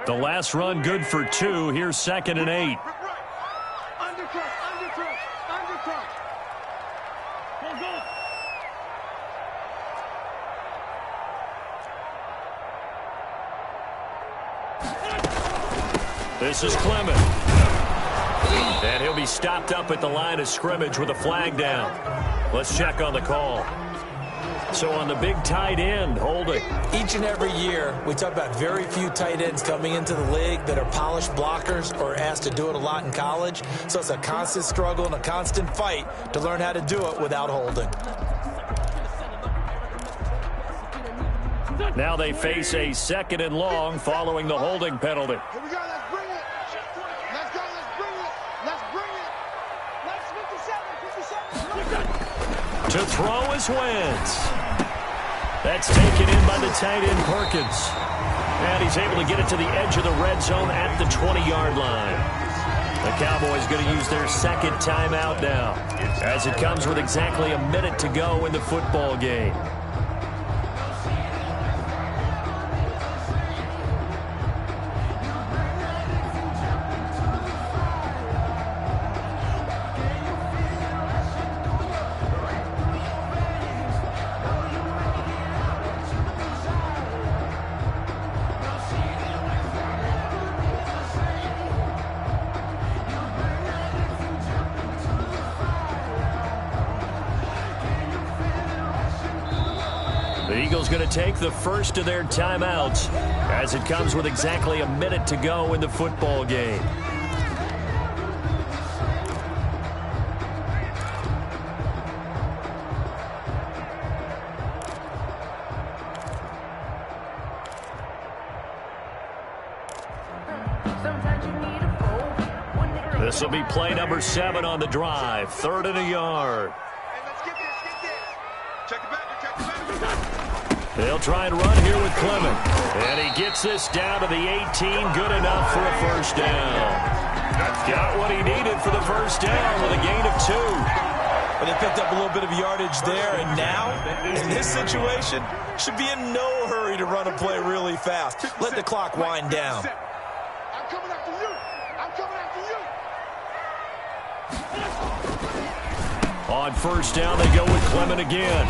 Speaker 1: The last run good for 2. Here's 2nd and 8.
Speaker 4: Undercut. Go.
Speaker 1: This is Clement. And he'll be stopped up at the line of scrimmage with a flag down. Let's check on the call. So on the big tight end, holding.
Speaker 3: Each and every year, we talk about very few tight ends coming into the league that are polished blockers or asked to do it a lot in college. So it's a constant struggle and a constant fight to learn how to do it without holding.
Speaker 1: Now they face a 2nd and long following the holding penalty.
Speaker 4: Here we go. Let's bring it. Let's go. Let's bring it. Let's 57.
Speaker 1: To throw is Wentz. That's taken in by the tight end Perkins. And he's able to get it to the edge of the red zone at the 20-yard line. The Cowboys going to use their 2nd timeout now, as it comes with exactly a minute to go in the football game. The Eagles going to take the first of their timeouts as it comes with exactly a minute to go in the football game. This will be play number 7 on the drive. 3rd and a yard.
Speaker 4: Hey, let's get this. Check it back.
Speaker 1: They'll try and run here with Clement. And he gets this down to the 18. Good enough for a first down. Got what he needed for the first down with a gain of 2.
Speaker 3: But they picked up a little bit of yardage there, and now, in this situation, should be in no hurry to run a play really fast. Let the clock wind down.
Speaker 4: I'm coming after you.
Speaker 1: On first down, they go with Clement again.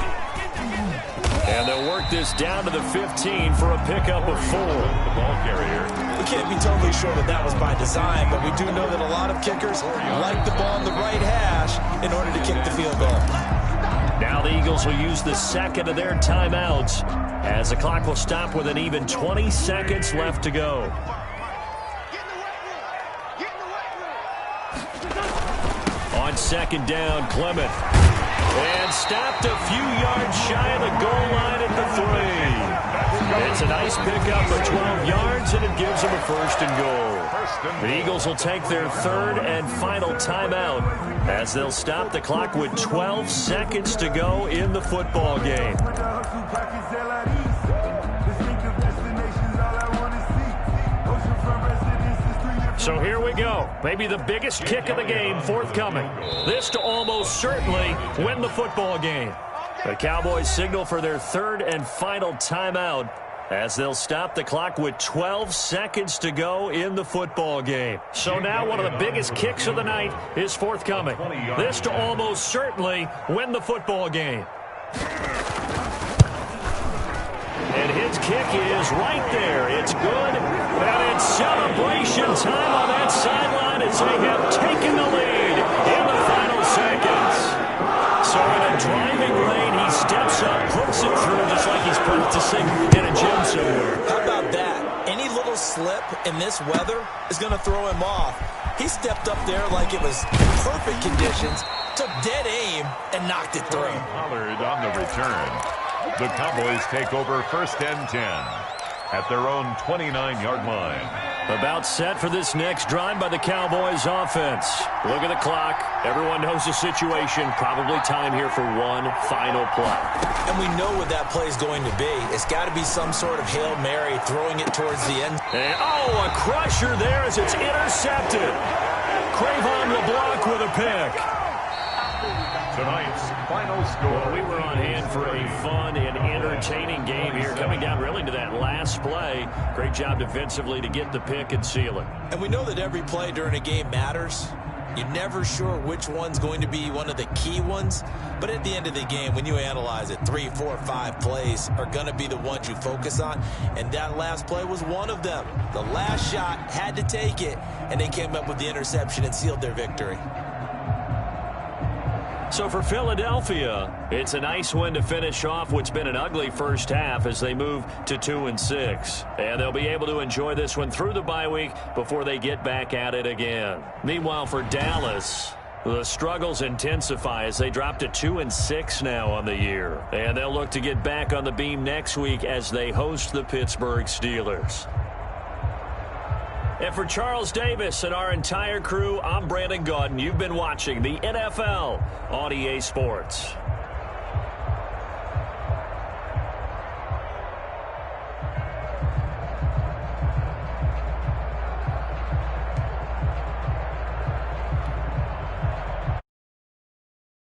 Speaker 1: And they'll work this down to the 15 for a pickup of 4.
Speaker 2: The ball carrier.
Speaker 3: We can't be totally sure that that was by design, but we do know that a lot of kickers like the ball in the right hash in order to kick the field goal.
Speaker 1: Now the Eagles will use the 2nd of their timeouts as the clock will stop with an even 20 seconds left to go. On 2nd down, Clement. And stopped a few yards shy of the goal line at the 3. It's a nice pickup of 12 yards, and it gives them a 1st and goal. The Eagles will take their 3rd and final timeout as they'll stop the clock with 12 seconds to go in the football game. So here we go. Maybe the biggest kick of the game forthcoming. This to almost certainly win the football game. The Cowboys signal for their 3rd and final timeout as they'll stop the clock with 12 seconds to go in the football game. So now one of the biggest kicks of the night is forthcoming. This to almost certainly win the football game. And his kick is right there. It's good. And it's celebration time on that sideline as they have taken the lead in the final seconds. So in a driving rain, he steps up, hooks it through just like he's practicing in a gym somewhere.
Speaker 3: How about that? Any little slip in this weather is going to throw him off. He stepped up there like it was perfect conditions, took dead aim, and knocked it through.
Speaker 2: Pollard on the return. The Cowboys take over 1st and 10 at their own 29-yard line.
Speaker 1: About set for this next drive by the Cowboys offense. Look at the clock. Everyone knows the situation. Probably time here for one final play.
Speaker 3: And we know what that play is going to be. It's got to be some sort of Hail Mary, throwing it towards the end.
Speaker 1: And, a crusher there as it's intercepted. Cravon LeBlanc with a pick.
Speaker 2: Tonight's final score.
Speaker 1: Well, we were on hand for a fun and entertaining game here, coming down really to that last play. Great job defensively to get the pick and seal it.
Speaker 3: And we know that every play during a game matters. You're never sure which one's going to be one of the key ones. But at the end of the game, when you analyze it, 3, 4, 5 plays are going to be the ones you focus on. And that last play was one of them. The last shot had to take it, and they came up with the interception and sealed their victory.
Speaker 1: So for Philadelphia, it's a nice win to finish off what's been an ugly first half as they move to 2-6. And they'll be able to enjoy this one through the bye week before they get back at it again. Meanwhile, for Dallas, the struggles intensify as they drop to 2-6 now on the year. And they'll look to get back on the beam next week as they host the Pittsburgh Steelers. And for Charles Davis and our entire crew, I'm Brandon Gaudin. You've been watching the NFL on EA Sports.